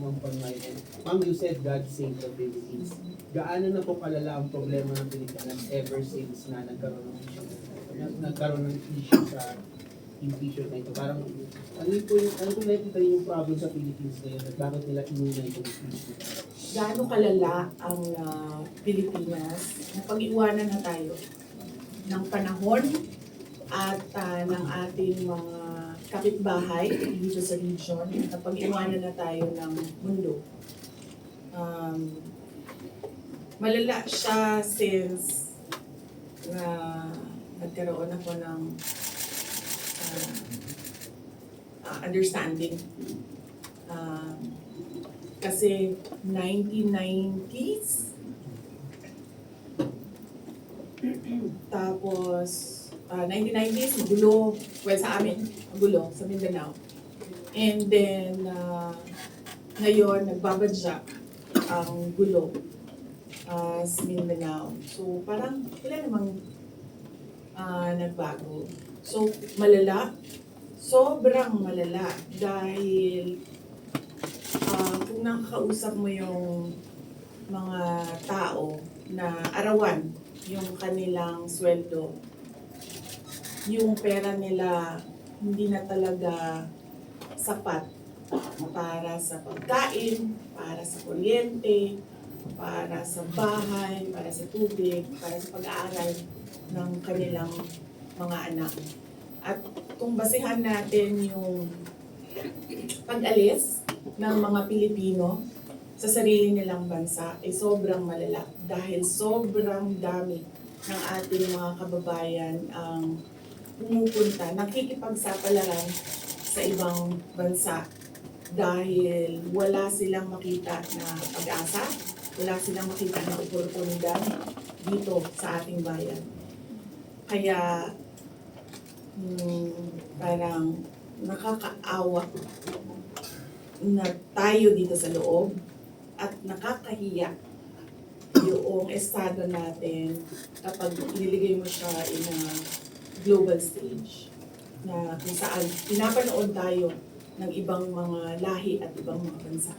Ma'am Pangayon. Ma'am, you said God save the Philippines. Gaano na po kalala ang problema ng Pilipinas ever since na nagkaroon ng issue sa impeachment na ito? Parang, ano po nakikita yung problem sa Philippines ngayon at bakit nila inuna itong impeachment? Gaano kalala ang Pilipinas? Napag-iwanan na tayo ng panahon at ng ating mga kapitbahay dito sa region. Napag-iwanan na tayo ng mundo. Malala siya since nagkaroon ako ng understanding. Kasi 1990s, tapos 1990s, magulo. Well, sa amin, magulo, sa Mindanao. And then, ngayon, nagbabadyak ang gulo sa Mindanao. So, parang, wala namang nagbago. So, malala. Sobrang malala. Dahil, kung nakakausap mo yung mga tao na arawan yung kanilang sweldo, yung pera nila hindi na talaga sapat para sa pagkain, para sa kuryente, para sa bahay, para sa tubig, para sa pag-aaral ng kanilang mga anak. At kung basihan natin yung pag-alis ng mga Pilipino sa sarili nilang bansa ay sobrang malala dahil sobrang dami ng ating mga kababayan ang pumupunta, nakikipagsapalaran sa ibang bansa dahil wala silang makita na pag-asa, wala silang makita na oportunidad dito sa ating bayan. Kaya parang nakakaawa na tayo dito sa loob at nakakahiya yung estado natin kapag iniligay mo siya in a global stage na kung saan pinapanood tayo ng ibang mga lahi at ibang mga bansa.